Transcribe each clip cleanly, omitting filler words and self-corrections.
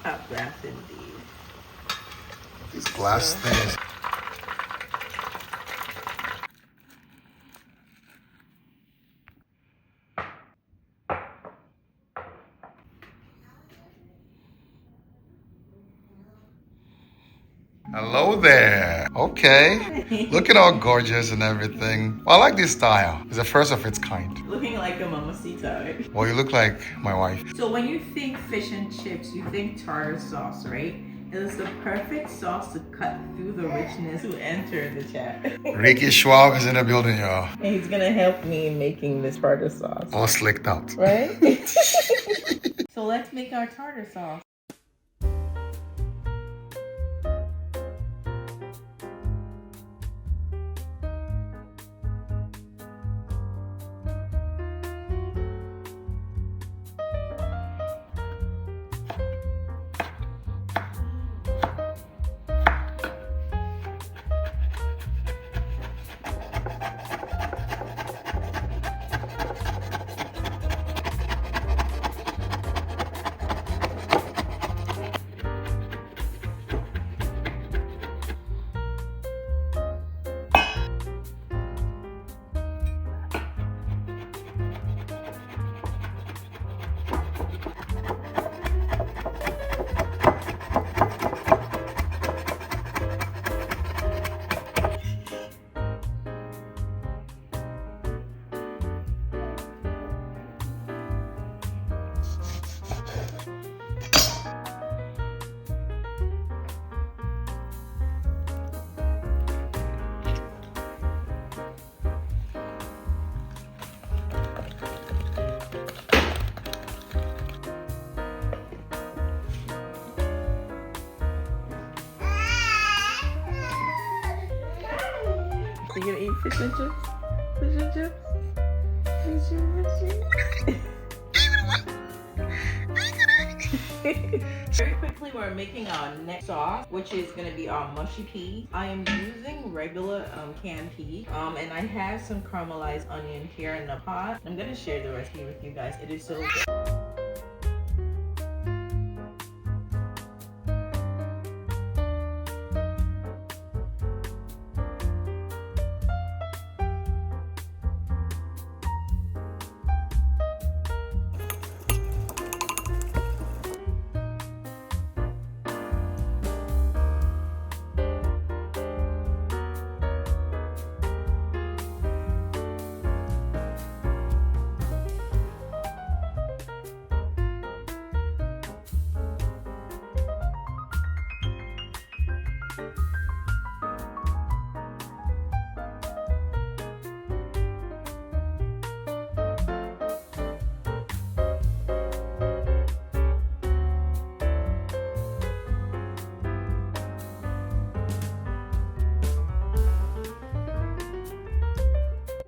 Top glass indeed. These glass things. Hello there. Okay. Looking all gorgeous and everything. Well, I like this style. It's the first of its kind. Looking like a mamacita, right? Well, you look like my wife. So when you think fish and chips, you think tartar sauce, right? It is the perfect sauce to cut through the richness to enter the chat. Ricky Schwab is in the building, y'all. And he's gonna help me in making this tartar sauce. All slicked out. Right? So let's make our tartar sauce. You gonna eat fish and chips? Fish and chips? Very quickly, we're making our next sauce, which is gonna be our mushy pea. I am using regular canned pea, and I have some caramelized onion here in the pot. I'm gonna share the recipe with you guys. It is so good.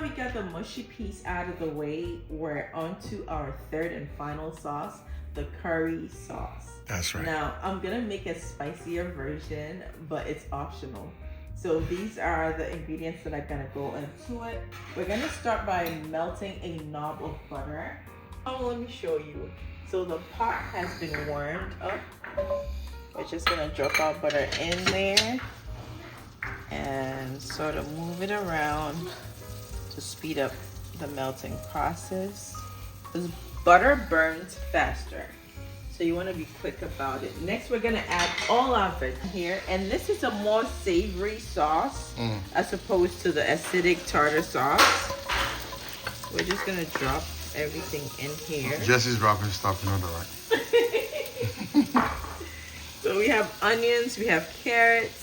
We got the mushy piece out of the way. We're onto our third and final sauce, the curry sauce. That's right. Now, I'm gonna make a spicier version, but it's optional. So these are the ingredients that are gonna go into it. We're gonna start by melting a knob of butter. Oh, let me show you. So the pot has been warmed up. We're just gonna drop our butter in there and sort of move it around to speed up the melting process. Because butter burns faster, so you want to be quick about it. Next, we're gonna add all of it here, and this is a more savory sauce as opposed to the acidic tartar sauce. We're just gonna drop everything in here. Jesse's dropping stuff, you know that, right? So we have onions, we have carrots,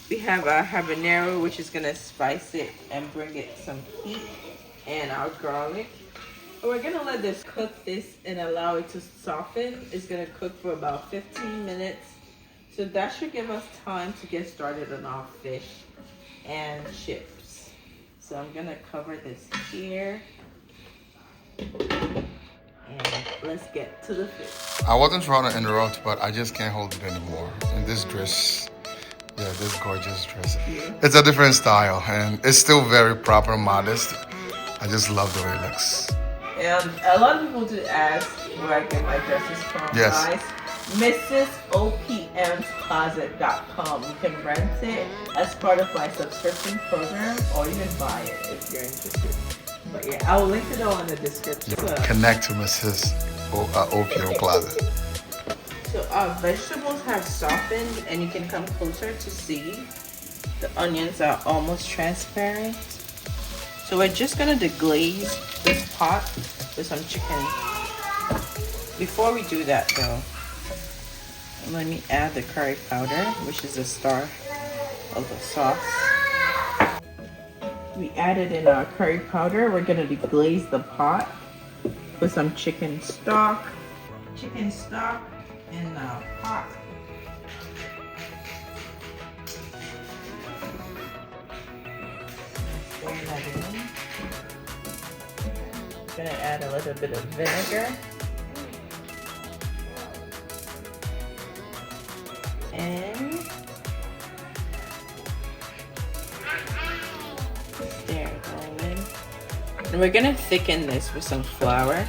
we have our habanero, which is gonna spice it and bring it some heat, and our garlic. We're gonna let this cook this and allow it to soften. It's gonna cook for about 15 minutes. So that should give us time to get started on our fish and chips. So I'm gonna cover this here. And let's get to the fish. I wasn't trying to interrupt, but I just can't hold it anymore. And this dress, yeah, this gorgeous dress. Yeah. It's a different style, and it's still very proper, modest. I just love the way it looks. And a lot of people do ask where I get my dresses from, Yes. guys. MrsOpmsCloset.com. You can rent it as part of my subscription program, or you can buy it if you're interested. But yeah, I'll link it all in the description. Connect to Mrs. Opium Closet. So our vegetables have softened, and you can come closer to see the onions are almost transparent. So we're just gonna deglaze this pot with some chicken. Before we do that though, let me add the curry powder, which is the star of the sauce. We added in our curry powder. We're gonna deglaze the pot with some chicken stock. Chicken stock in the pot. Stir that in. Gonna add a little bit of vinegar. And stir it all in. And we're gonna thicken this with some flour.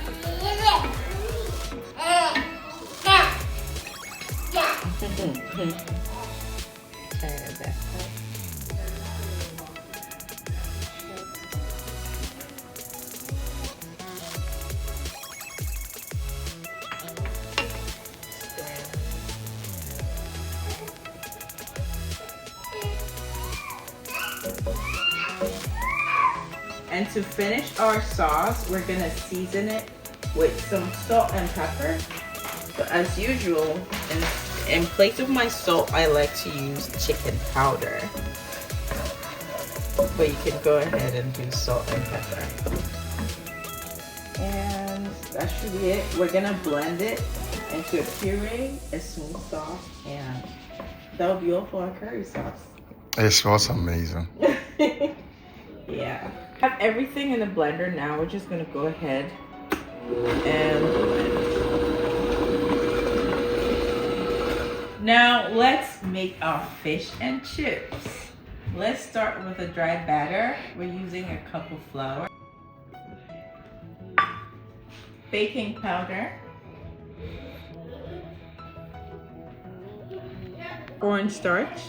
And to finish our sauce, we're gonna season it with some salt and pepper. So as usual, in place of my salt, I like to use chicken powder. But you can go ahead and do salt and pepper. And that should be it. We're gonna blend it into a puree, a smooth sauce, and that'll be all for our curry sauce. It smells amazing. Yeah. Have everything in the blender now. We're just gonna go ahead and blend. Now let's make our fish and chips. Let's start with a dry batter. We're using a cup of flour, baking powder, cornstarch,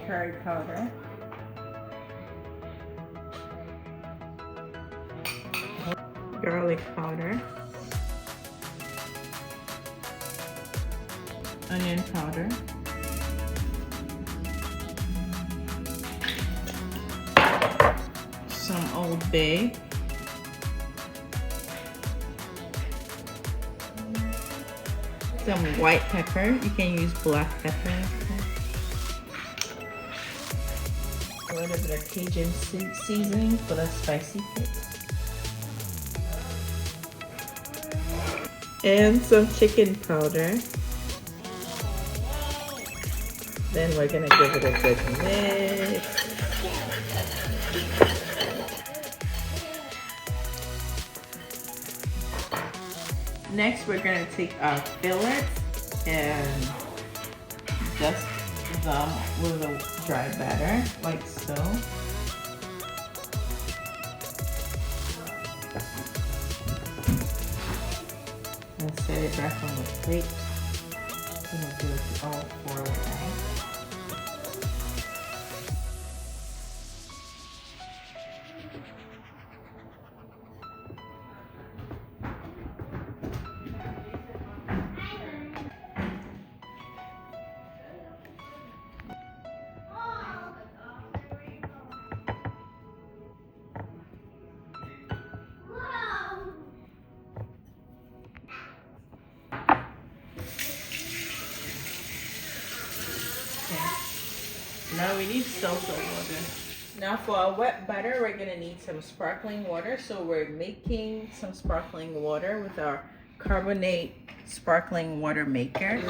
curry powder, garlic powder, onion powder, some Old Bay, some white pepper. You can use black pepper. A little bit of Cajun seasoning for the spicy kick. And some chicken powder. Then we're gonna give it a good mix. Next, we're gonna take our fillets and dust them with a dry batter, like so. And set it back on the plate. I'm gonna do it all four of them. Now we need salsa water. Now for our wet batter, we're gonna need some sparkling water. So we're making some sparkling water with our carbonate sparkling water maker.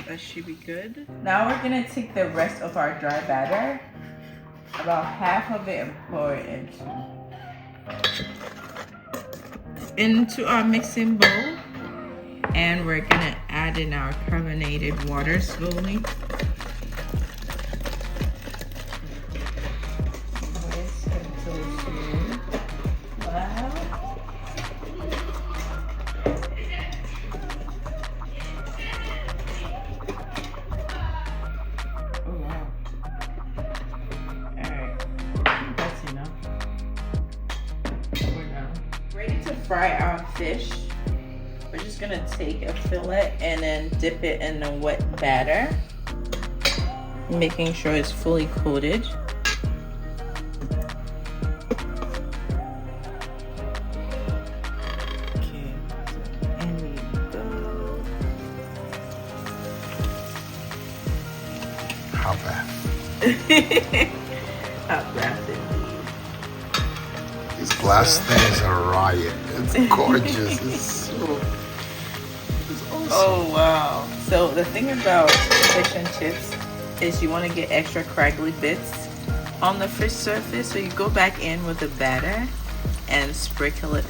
That should be good. Now we're gonna take the rest of our dry batter, about half of it, and pour it into our mixing bowl, and we're gonna add in our carbonated water slowly. fry our fish, we're just gonna take a fillet and then dip it in a wet batter, making sure it's fully coated. Okay, and we go. How bad? Hot bath indeed. This glass thing is a riot. It's gorgeous. It's awesome. Oh wow. So the thing about fish and chips is you want to get extra craggly bits on the fish surface, so you go back in with the batter and sprinkle it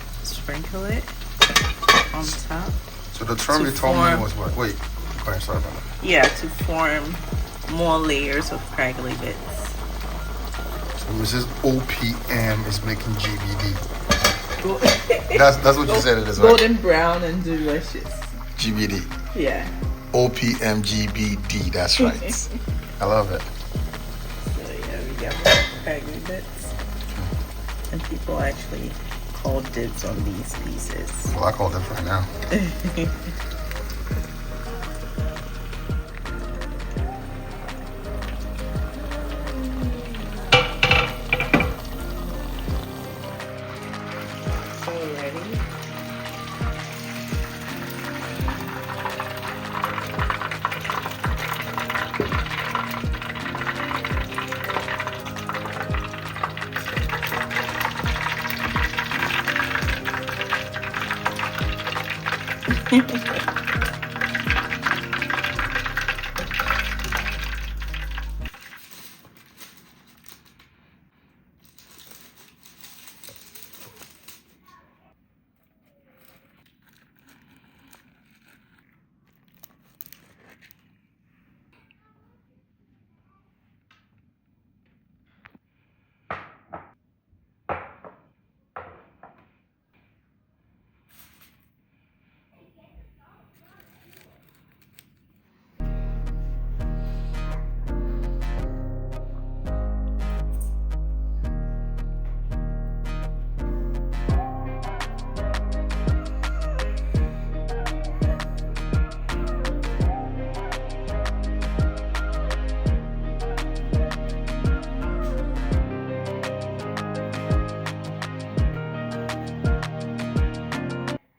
on top. So the term you told me was what? Wait, go ahead, sorry about that. Yeah, to form more layers of craggly bits. So Mrs. OPM is making GBD. That's what you said it is, right? Golden brown and delicious. GBD. Yeah. OPM GBD, that's right. I love it. So yeah, we got more craggly bits. And people actually call dibs on these pieces. Well, I call dibs right now.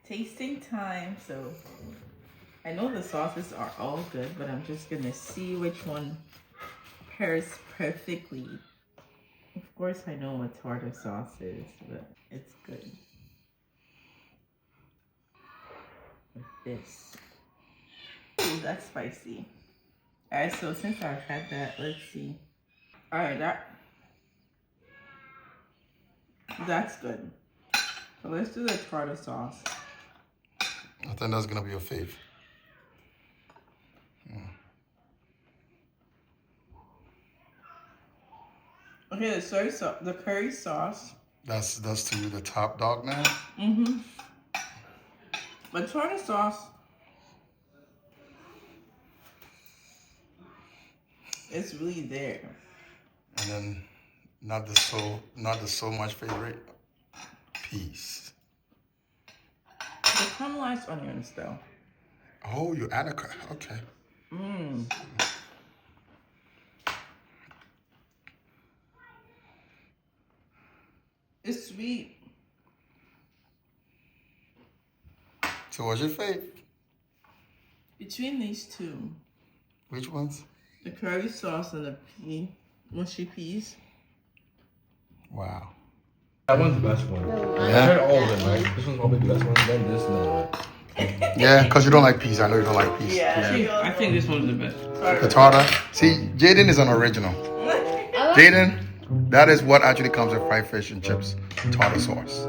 Tasting time. So I know the sauces are all good, but I'm just gonna see which one pairs perfectly. Of course I know what tartar sauce is, but it's good with this. Ooh, that's spicy. Alright, so since I've had that, let's see. Alright, that's good. So let's do the tartar sauce. I think that's gonna be your fave. Okay, the curry sauce. That's to you the top dog now. Mm-hmm. But tartar sauce it's really there. And then not the so much favorite piece. The caramelized onions though. Oh, you add okay. Mmm. It's sweet. So what's your fave? Between these two. Which ones? The curry sauce and the mushy peas. Wow. That one's the best one. Yeah. I tried all of them, right? This one's probably the best one, then this, and then that. Yeah, because you don't like peas. I know you don't like peas. Yeah. I think this one's the best. The tartar. See, Jaden is an original. Jaden, that is what actually comes with fried fish and chips. Tartar sauce.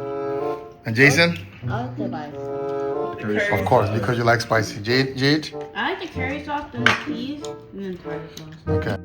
And Jason? I like the rice. Of course, because you like spicy. Jade? I like the curry sauce, then the peas, and then tartar sauce. Okay.